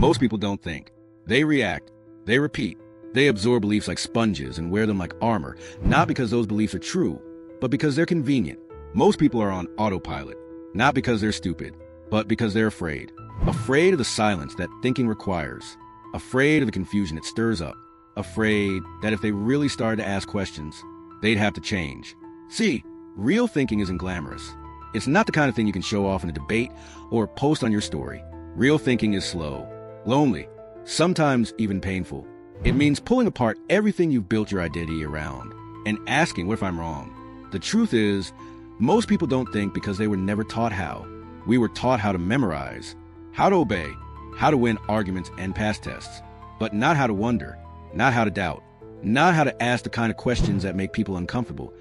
Most people don't think. They react. They repeat. They absorb beliefs like sponges and wear them like armor, not because those beliefs are true, but because they're convenient. Most people are on autopilot, not because they're stupid, but because they're afraid. Afraid of the silence that thinking requires. Afraid of the confusion it stirs up. Afraid that if they really started to ask questions, they'd have to change. See, real thinking isn't glamorous. It's not the kind of thing you can show off in a debate or post on your story. Real thinking is slow, lonely, sometimes even painful. It means pulling apart everything you've built your identity around and asking, what if I'm wrong? The truth is, most people don't think because they were never taught how. We were taught how to memorize, how to obey, how to win arguments and pass tests, but not how to wonder, not how to doubt, not how to ask the kind of questions that make people uncomfortable,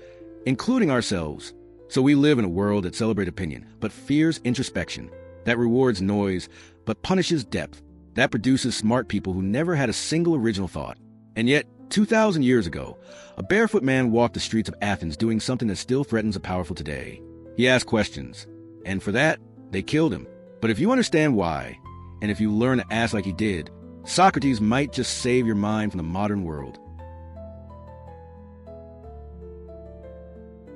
including ourselves. So we live in a world that celebrates opinion, but fears introspection, that rewards noise, but punishes depth, that produces smart people who never had a single original thought. And yet, 2,000 years ago, a barefoot man walked the streets of Athens doing something that still threatens the powerful today. He asked questions, and for that, they killed him. But if you understand why, and if you learn to ask like he did, Socrates might just save your mind from the modern world.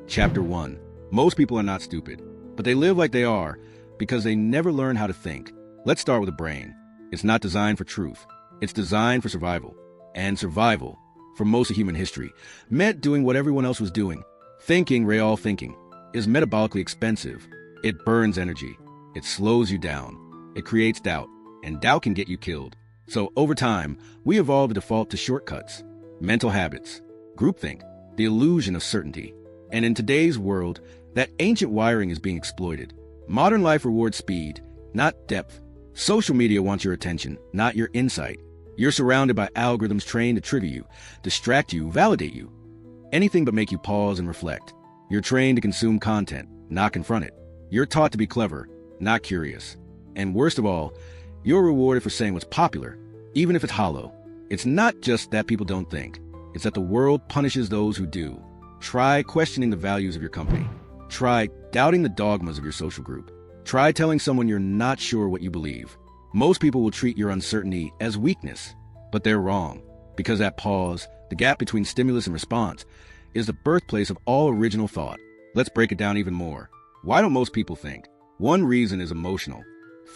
Chapter 1. Most people are not stupid, but they live like they are because they never learn how to think. Let's start with the brain. It's not designed for truth. It's designed for survival. And survival, for most of human history, meant doing what everyone else was doing. Thinking, real thinking, is metabolically expensive. It burns energy. It slows you down. It creates doubt, and doubt can get you killed. So over time, we evolved to default to shortcuts, mental habits, groupthink, the illusion of certainty. And in today's world, that ancient wiring is being exploited. Modern life rewards speed, not depth. Social media wants your attention, not your insight. You're surrounded by algorithms trained to trigger you, distract you, validate you. Anything but make you pause and reflect. You're trained to consume content, not confront it. You're taught to be clever, not curious. And worst of all, you're rewarded for saying what's popular, even if it's hollow. It's not just that people don't think. It's that the world punishes those who do. Try questioning the values of your company. Try doubting the dogmas of your social group. Try telling someone you're not sure what you believe. Most people will treat your uncertainty as weakness, but they're wrong, because that pause, the gap between stimulus and response, is the birthplace of all original thought. Let's break it down even more. Why don't most people think? One reason is emotional.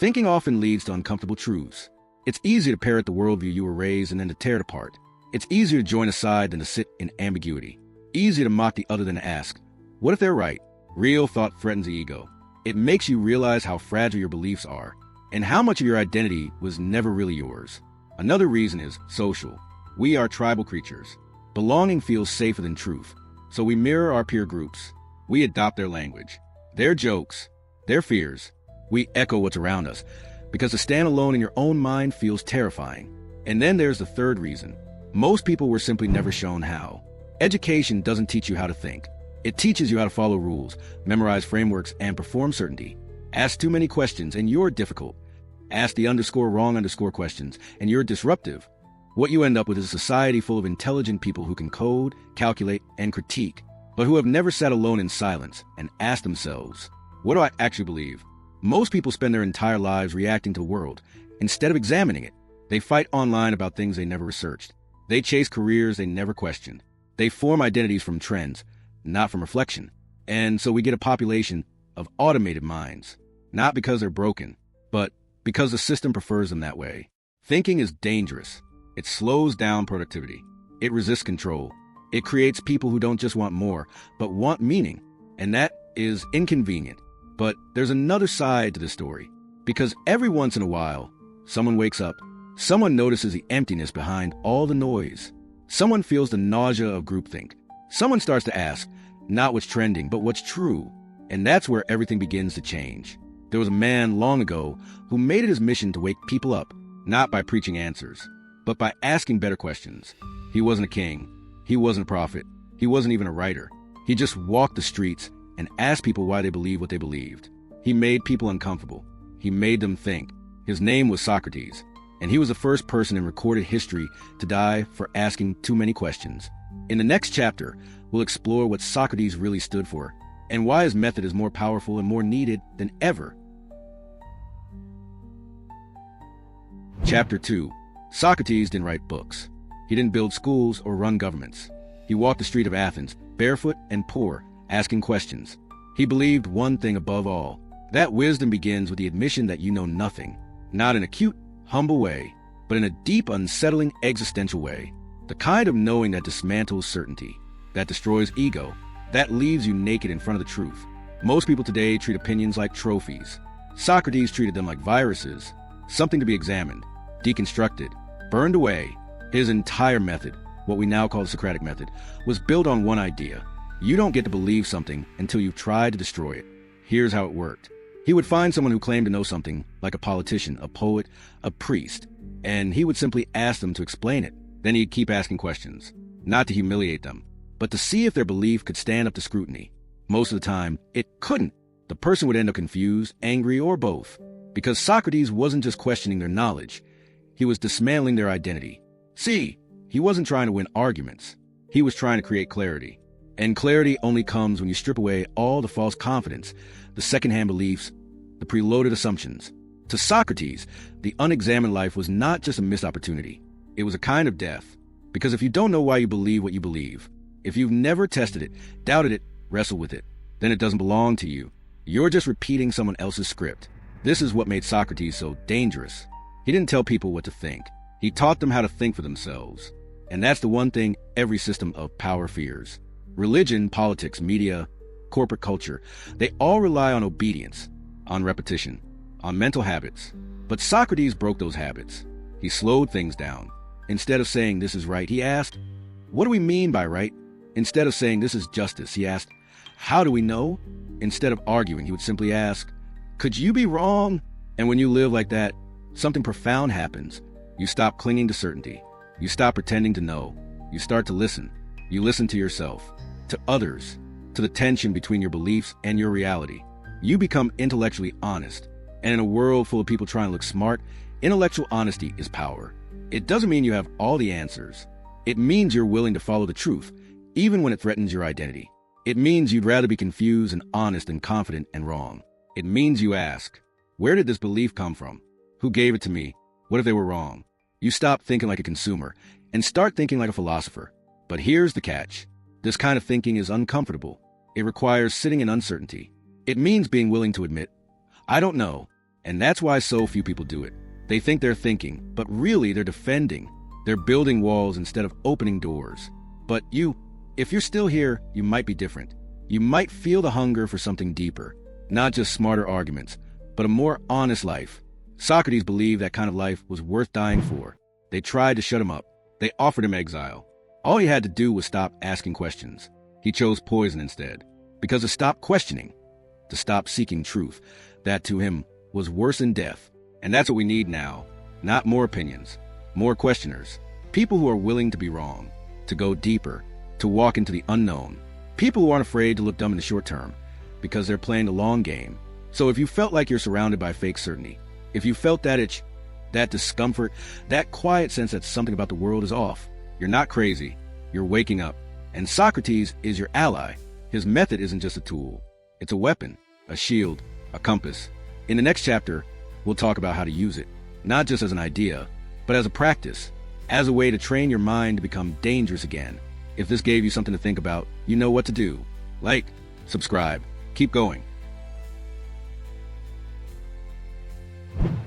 Thinking often leads to uncomfortable truths. It's easier to parrot the worldview you were raised and then to tear it apart. It's easier to join a side than to sit in ambiguity. Easier to mock the other than to ask, what if they're right? Real thought threatens the ego. It makes you realize how fragile your beliefs are and how much of your identity was never really yours. Another reason is social. We are tribal creatures. Belonging feels safer than truth, so we mirror our peer groups. We adopt their language, their jokes, their fears. We echo what's around us because to stand alone in your own mind feels terrifying. And then there's the third reason. Most people were simply never shown how. Education doesn't teach you how to think. It teaches you how to follow rules, memorize frameworks, and perform certainty. Ask too many questions, and you're difficult. Ask the _wrong questions, and you're disruptive. What you end up with is a society full of intelligent people who can code, calculate, and critique, but who have never sat alone in silence and asked themselves, what do I actually believe? Most people spend their entire lives reacting to the world. Instead of examining it, they fight online about things they never researched. They chase careers they never questioned. They form identities from trends, not from reflection. And so we get a population of automated minds, not because they're broken, but because the system prefers them that way. Thinking is dangerous. It slows down productivity. It resists control. It creates people who don't just want more, but want meaning. And that is inconvenient. But there's another side to the story. Because every once in a while, someone wakes up. Someone notices the emptiness behind all the noise. Someone feels the nausea of groupthink. Someone starts to ask, not what's trending, but what's true. And that's where everything begins to change. There was a man long ago who made it his mission to wake people up, not by preaching answers, but by asking better questions. He wasn't a king. He wasn't a prophet. He wasn't even a writer. He just walked the streets and asked people why they believed what they believed. He made people uncomfortable. He made them think. His name was Socrates, and he was the first person in recorded history to die for asking too many questions. In the next chapter, we'll explore what Socrates really stood for and why his method is more powerful and more needed than ever. Chapter 2. Socrates didn't write books. He didn't build schools or run governments. He walked the street of Athens, barefoot and poor, asking questions. He believed one thing above all, that wisdom begins with the admission that you know nothing, not in a cute, humble way, but in a deep, unsettling, existential way. The kind of knowing that dismantles certainty, that destroys ego, that leaves you naked in front of the truth. Most people today treat opinions like trophies. Socrates treated them like viruses, something to be examined, deconstructed, burned away. His entire method, what we now call the Socratic method, was built on one idea. You don't get to believe something until you've tried to destroy it. Here's how it worked. He would find someone who claimed to know something, like a politician, a poet, a priest, and he would simply ask them to explain it. Then he'd keep asking questions, not to humiliate them, but to see if their belief could stand up to scrutiny. Most of the time, it couldn't. The person would end up confused, angry, or both, because Socrates wasn't just questioning their knowledge. He was dismantling their identity. See, he wasn't trying to win arguments. He was trying to create clarity. And clarity only comes when you strip away all the false confidence, the secondhand beliefs, the preloaded assumptions. To Socrates, the unexamined life was not just a missed opportunity. It was a kind of death. Because if you don't know why you believe what you believe, if you've never tested it, doubted it, wrestled with it, then it doesn't belong to you. You're just repeating someone else's script. This is what made Socrates so dangerous. He didn't tell people what to think. He taught them how to think for themselves. And that's the one thing every system of power fears. Religion, politics, media, corporate culture, they all rely on obedience, on repetition, on mental habits. But Socrates broke those habits. He slowed things down. Instead of saying this is right, he asked, what do we mean by right? Instead of saying this is justice, he asked, how do we know? Instead of arguing, he would simply ask, could you be wrong? And when you live like that, something profound happens. You stop clinging to certainty. You stop pretending to know. You start to listen. You listen to yourself, to others, to the tension between your beliefs and your reality. You become intellectually honest. And in a world full of people trying to look smart, intellectual honesty is power. It doesn't mean you have all the answers. It means you're willing to follow the truth, even when it threatens your identity. It means you'd rather be confused and honest than confident and wrong. It means you ask, where did this belief come from? Who gave it to me? What if they were wrong? You stop thinking like a consumer and start thinking like a philosopher. But here's the catch. This kind of thinking is uncomfortable. It requires sitting in uncertainty. It means being willing to admit, I don't know. And that's why so few people do it. They think they're thinking, but really they're defending. They're building walls instead of opening doors. But if you're still here, you might be different. You might feel the hunger for something deeper, not just smarter arguments, but a more honest life. Socrates believed that kind of life was worth dying for. They tried to shut him up. They offered him exile. All he had to do was stop asking questions. He chose poison instead, because to stop questioning, to stop seeking truth, that to him was worse than death. And that's what we need now. Not more opinions, more questioners. People who are willing to be wrong, to go deeper, to walk into the unknown. People who aren't afraid to look dumb in the short term, because they're playing the long game. So if you felt like you're surrounded by fake certainty, if you felt that itch, that discomfort, that quiet sense that something about the world is off, you're not crazy. You're waking up. And Socrates is your ally. His method isn't just a tool. It's a weapon, a shield, a compass. In the next chapter, we'll talk about how to use it, not just as an idea, but as a practice, as a way to train your mind to become dangerous again. If this gave you something to think about, you know what to do. Like, subscribe, keep going.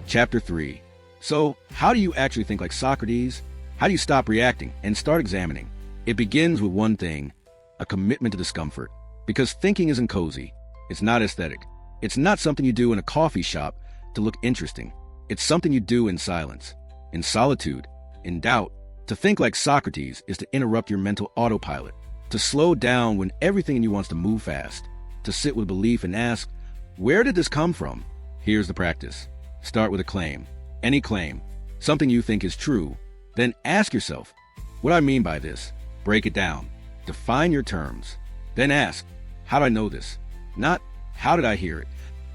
Chapter 3. So, how do you actually think like Socrates? How do you stop reacting and start examining? It begins with one thing, a commitment to discomfort. Because thinking isn't cozy. It's not aesthetic. It's not something you do in a coffee shop to look interesting. It's something you do in silence, in solitude, in doubt. To think like Socrates is to interrupt your mental autopilot, to slow down when everything in you wants to move fast, to sit with belief and ask, where did this come from? Here's the practice. Start with a claim, any claim, something you think is true. Then ask yourself, what do I mean by this? Break it down. Define your terms. Then ask, how do I know this? Not, how did I hear it?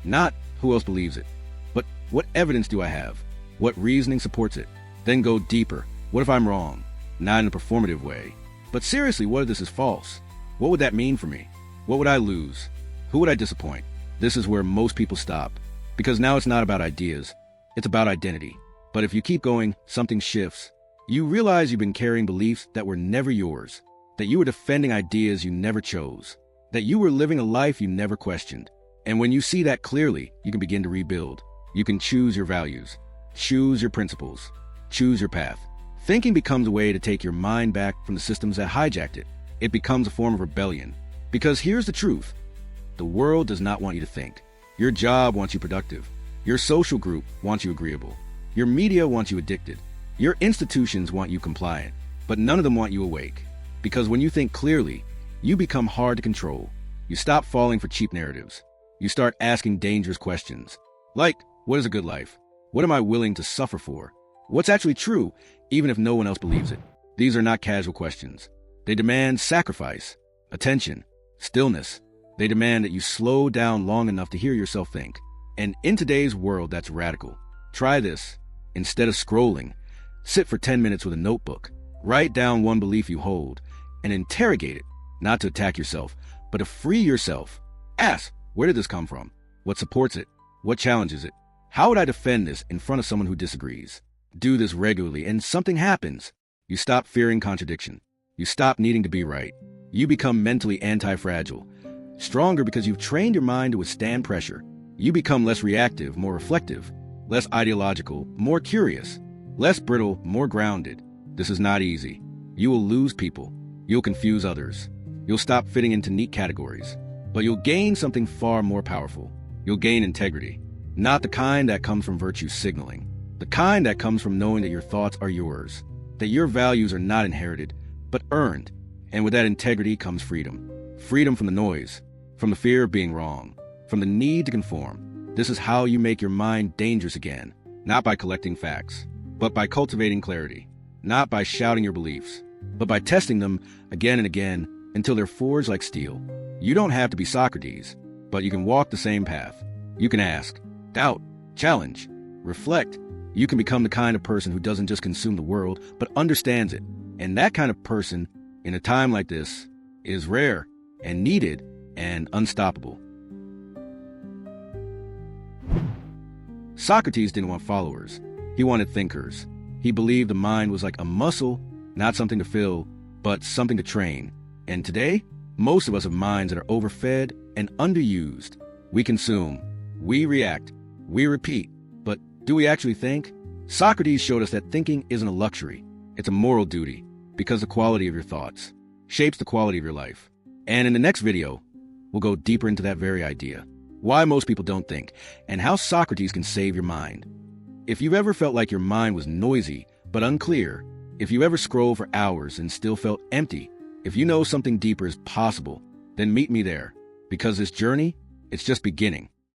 Not, who else believes it? But what evidence do I have? What reasoning supports it? Then go deeper. What if I'm wrong? Not in a performative way. But seriously, what if this is false? What would that mean for me? What would I lose? Who would I disappoint? This is where most people stop. Because now it's not about ideas. It's about identity. But if you keep going, something shifts. You realize you've been carrying beliefs that were never yours, that you were defending ideas you never chose, that you were living a life you never questioned. And when you see that clearly, you can begin to rebuild. You can choose your values, choose your principles, choose your path. Thinking becomes a way to take your mind back from the systems that hijacked it. It becomes a form of rebellion. Because here's the truth. The world does not want you to think. Your job wants you productive. Your social group wants you agreeable. Your media wants you addicted. Your institutions want you compliant. But none of them want you awake. Because when you think clearly, you become hard to control. You stop falling for cheap narratives. You start asking dangerous questions. Like, what is a good life? What am I willing to suffer for? What's actually true, even if no one else believes it? These are not casual questions. They demand sacrifice, attention, stillness. They demand that you slow down long enough to hear yourself think. And in today's world, that's radical. Try this. Instead of scrolling, sit for 10 minutes with a notebook. Write down one belief you hold and interrogate it, not to attack yourself, but to free yourself. Ask, where did this come from? What supports it? What challenges it? How would I defend this in front of someone who disagrees? Do this regularly and something happens. You stop fearing contradiction. You stop needing to be right. You become mentally anti-fragile. Stronger because you've trained your mind to withstand pressure. You become less reactive, more reflective, less ideological, more curious, less brittle, more grounded. This is not easy. You will lose people. You'll confuse others. You'll stop fitting into neat categories. But you'll gain something far more powerful. You'll gain integrity. Not the kind that comes from virtue signaling. The kind that comes from knowing that your thoughts are yours. That your values are not inherited, but earned. And with that integrity comes freedom. Freedom from the noise, from the fear of being wrong, from the need to conform. This is how you make your mind dangerous again. Not by collecting facts, but by cultivating clarity. Not by shouting your beliefs, but by testing them again and again until they're forged like steel. You don't have to be Socrates, but you can walk the same path. You can ask, doubt, challenge, reflect. You can become the kind of person who doesn't just consume the world, but understands it. And that kind of person, in a time like this, is rare and needed and unstoppable. Socrates didn't want followers. He wanted thinkers. He believed the mind was like a muscle, not something to fill, but something to train. And today, most of us have minds that are overfed and underused. We consume, we react, we repeat, but do we actually think? Socrates showed us that thinking isn't a luxury. It's a moral duty, because the quality of your thoughts shapes the quality of your life. And in the next video, we'll go deeper into that very idea. Why most people don't think, and how Socrates can save your mind. If you've ever felt like your mind was noisy but unclear, if you ever scrolled for hours and still felt empty, if you know something deeper is possible, then meet me there. Because this journey, it's just beginning.